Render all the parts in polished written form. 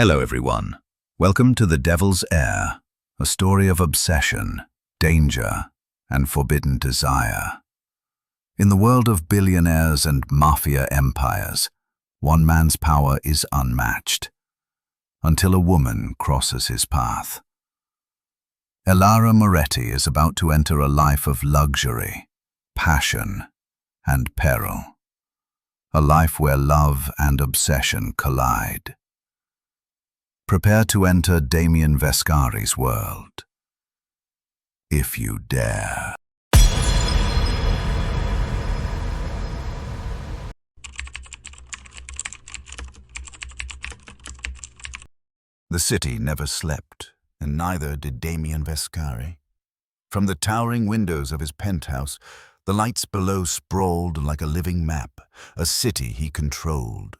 Hello everyone. Welcome to The Devil's Heir, a story of obsession, danger, and forbidden desire. In the world of billionaires and mafia empires, one man's power is unmatched, until a woman crosses his path. Elara Moretti is about to enter a life of luxury, passion, and peril. A life where love and obsession collide. Prepare to enter Damian Vescari's world. If you dare. The city never slept, and neither did Damian Vescari. From the towering windows of his penthouse, the lights below sprawled like a living map, a city he controlled.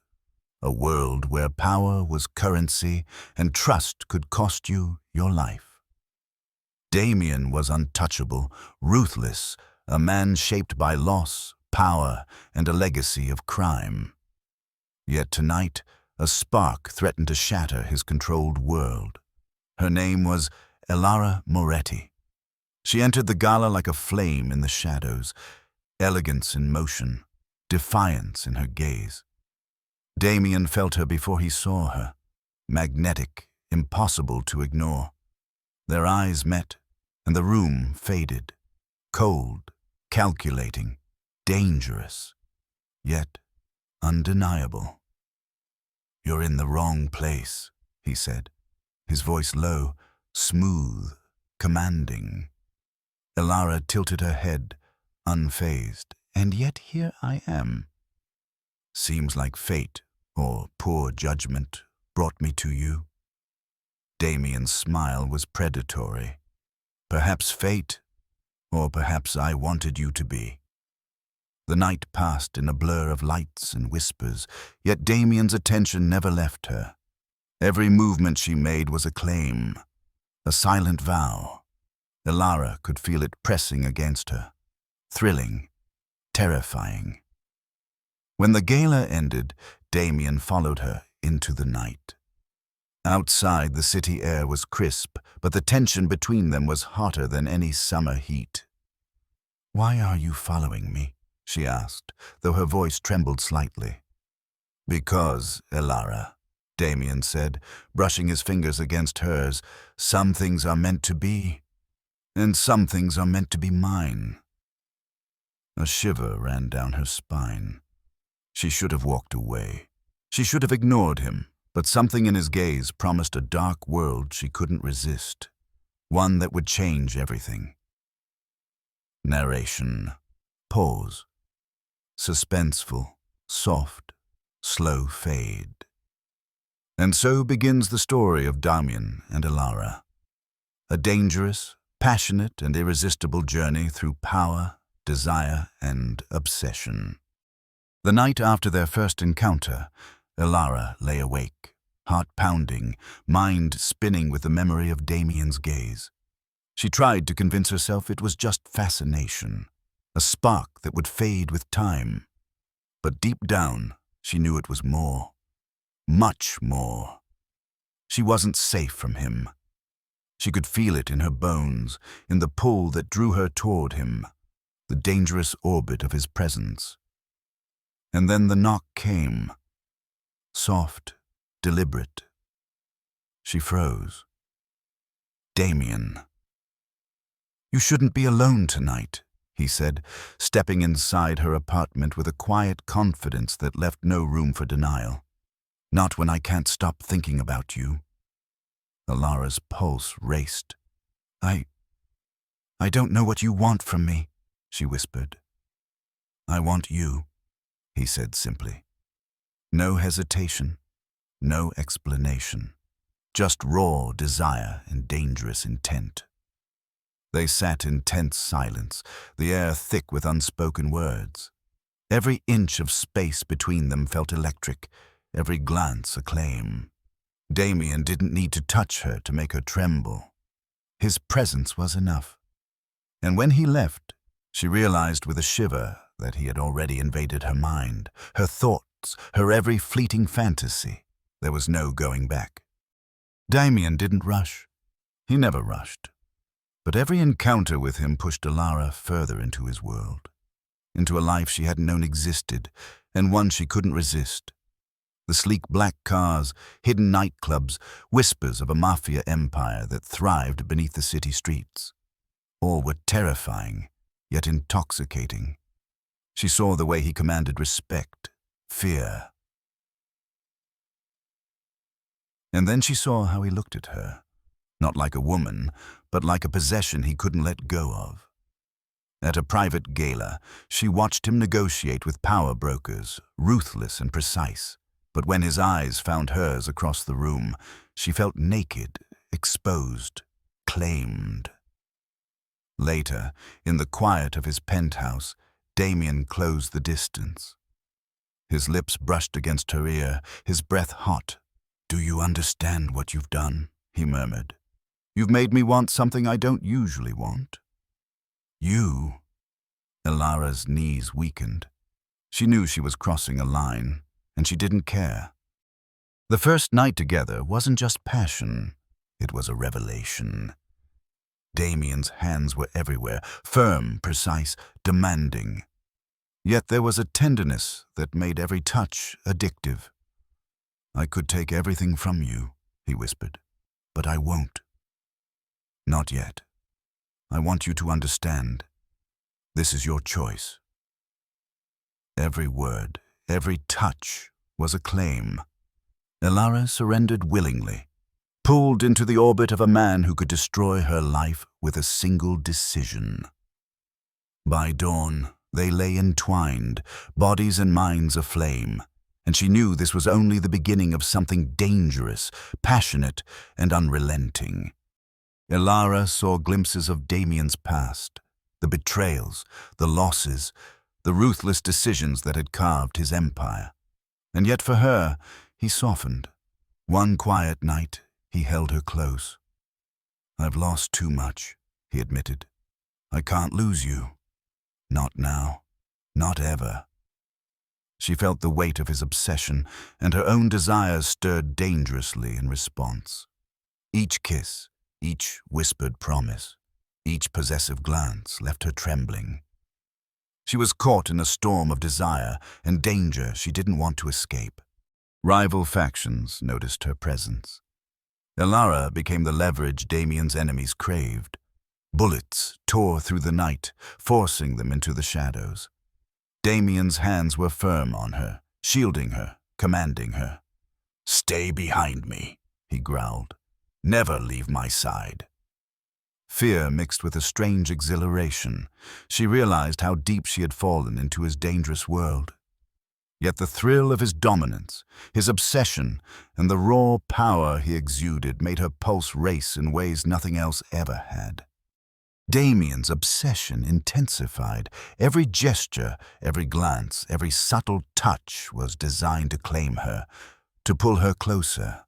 A world where power was currency and trust could cost you your life. Damian was untouchable, ruthless, a man shaped by loss, power, and a legacy of crime. Yet tonight, a spark threatened to shatter his controlled world. Her name was Elara Moretti. She entered the gala like a flame in the shadows, elegance in motion, defiance in her gaze. Damian felt her before he saw her, magnetic, impossible to ignore. Their eyes met, and the room faded, cold, calculating, dangerous, yet undeniable. "You're in the wrong place," he said, his voice low, smooth, commanding. Elara tilted her head, unfazed. "And yet here I am." "Seems like fate or poor judgment brought me to you." Damian's smile was predatory. "Perhaps fate, or perhaps I wanted you to be." The night passed in a blur of lights and whispers, yet Damian's attention never left her. Every movement she made was a claim, a silent vow. Elara could feel it pressing against her, thrilling, terrifying. When the gala ended, Damian followed her into the night. Outside, the city air was crisp, but the tension between them was hotter than any summer heat. "Why are you following me?" she asked, though her voice trembled slightly. "Because, Elara," Damian said, brushing his fingers against hers, "some things are meant to be, and some things are meant to be mine." A shiver ran down her spine. She should have walked away. She should have ignored him, but something in his gaze promised a dark world she couldn't resist, one that would change everything. Narration. Pause. Suspenseful, soft, slow fade. And so begins the story of Damian and Elara. A dangerous, passionate, and irresistible journey through power, desire, and obsession. The night after their first encounter, Elara lay awake, heart pounding, mind spinning with the memory of Damian's gaze. She tried to convince herself it was just fascination, a spark that would fade with time. But deep down, she knew it was more, much more. She wasn't safe from him. She could feel it in her bones, in the pull that drew her toward him, the dangerous orbit of his presence. And then the knock came, soft, deliberate. She froze. "Damian." "You shouldn't be alone tonight," he said, stepping inside her apartment with a quiet confidence that left no room for denial. "Not when I can't stop thinking about you." Elara's pulse raced. I don't know what you want from me," she whispered. "I want you," he said simply. No hesitation, no explanation, just raw desire and dangerous intent. They sat in tense silence, the air thick with unspoken words. Every inch of space between them felt electric, every glance a claim. Damian didn't need to touch her to make her tremble. His presence was enough. And when he left, she realized with a shiver that he had already invaded her mind, her thoughts, her every fleeting fantasy. There was no going back. Damian didn't rush. He never rushed. But every encounter with him pushed Elara further into his world, into a life she hadn't known existed, and one she couldn't resist. The sleek black cars, hidden nightclubs, whispers of a mafia empire that thrived beneath the city streets. All were terrifying, yet intoxicating. She saw the way he commanded respect, fear. And then she saw how he looked at her, not like a woman, but like a possession he couldn't let go of. At a private gala, she watched him negotiate with power brokers, ruthless and precise. But when his eyes found hers across the room, she felt naked, exposed, claimed. Later, in the quiet of his penthouse, Damian closed the distance. His lips brushed against her ear, his breath hot. "Do you understand what you've done?" he murmured. "You've made me want something I don't usually want." "You?" Elara's knees weakened. She knew she was crossing a line, and she didn't care. The first night together wasn't just passion, it was a revelation. Damian's hands were everywhere, firm, precise, demanding. Yet there was a tenderness that made every touch addictive. "I could take everything from you," he whispered, "but I won't. Not yet. I want you to understand. This is your choice." Every word, every touch was a claim. Elara surrendered willingly, pulled into the orbit of a man who could destroy her life with a single decision. By dawn, they lay entwined, bodies and minds aflame, and she knew this was only the beginning of something dangerous, passionate, and unrelenting. Elara saw glimpses of Damian's past, the betrayals, the losses, the ruthless decisions that had carved his empire. And yet for her, he softened. One quiet night, he held her close. "I've lost too much," he admitted. "I can't lose you. Not now. Not ever." She felt the weight of his obsession, and her own desires stirred dangerously in response. Each kiss, each whispered promise, each possessive glance left her trembling. She was caught in a storm of desire and danger she didn't want to escape. Rival factions noticed her presence. Elara became the leverage Damian's enemies craved. Bullets tore through the night, forcing them into the shadows. Damian's hands were firm on her, shielding her, commanding her. "Stay behind me," he growled. "Never leave my side." Fear mixed with a strange exhilaration. She realized how deep she had fallen into his dangerous world. Yet the thrill of his dominance, his obsession, and the raw power he exuded made her pulse race in ways nothing else ever had. Damian's obsession intensified. Every gesture, every glance, every subtle touch was designed to claim her, to pull her closer.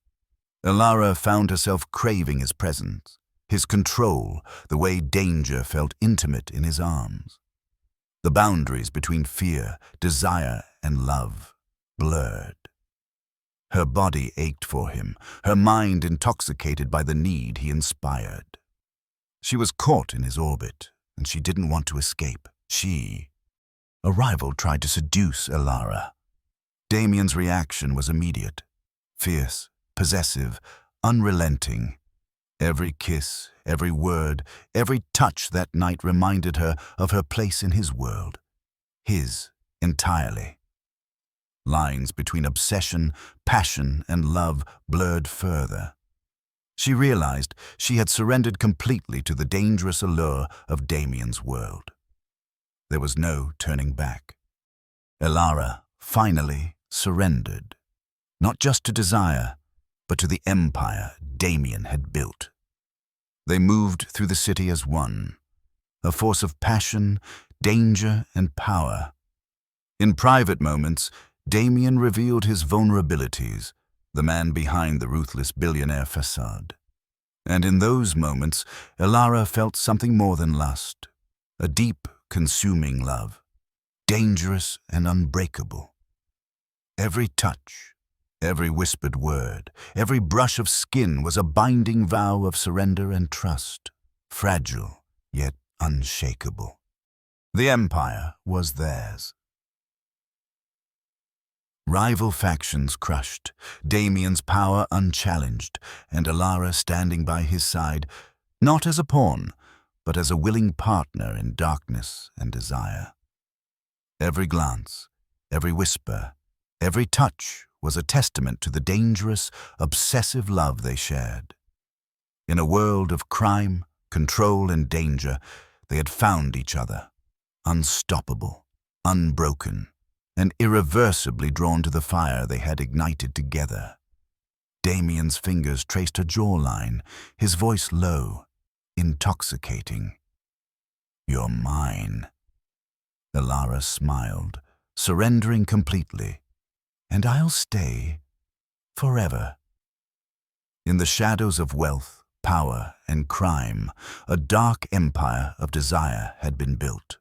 Elara found herself craving his presence, his control, the way danger felt intimate in his arms. The boundaries between fear, desire, and love blurred. Her body ached for him, her mind intoxicated by the need he inspired. She was caught in his orbit, and she didn't want to escape. A rival tried to seduce Elara. Damian's reaction was immediate, fierce, possessive, unrelenting. Every kiss, every word, every touch that night reminded her of her place in his world. His entirely. Lines between obsession, passion, and love blurred further. She realized she had surrendered completely to the dangerous allure of Damian's world. There was no turning back. Elara finally surrendered, not just to desire, but to the empire Damian had built. They moved through the city as one, a force of passion, danger, and power. In private moments, Damian revealed his vulnerabilities, the man behind the ruthless billionaire facade. And in those moments, Elara felt something more than lust, a deep, consuming love, dangerous and unbreakable. Every touch, Every whispered word, every brush of skin was a binding vow of surrender and trust, fragile yet unshakable. The empire was theirs. Rival factions crushed, Damian's power unchallenged, and Elara standing by his side, not as a pawn, but as a willing partner in darkness and desire. Every glance, every whisper, every touch was a testament to the dangerous, obsessive love they shared. In a world of crime, control, and danger, they had found each other, unstoppable, unbroken, and irreversibly drawn to the fire they had ignited together. Damian's fingers traced her jawline, his voice low, intoxicating. "You're mine." Elara smiled, surrendering completely. "And I'll stay forever." In the shadows of wealth, power, and crime, a dark empire of desire had been built.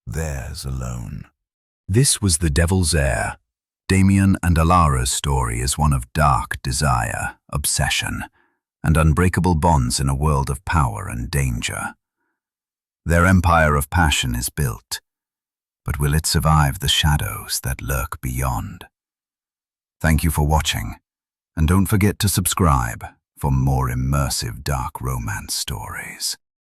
Theirs alone. This was The Devil's Heir. Damian and Elara's story is one of dark desire, obsession, and unbreakable bonds in a world of power and danger. Their empire of passion is built, but will it survive the shadows that lurk beyond? Thank you for watching, and don't forget to subscribe for more immersive dark romance stories.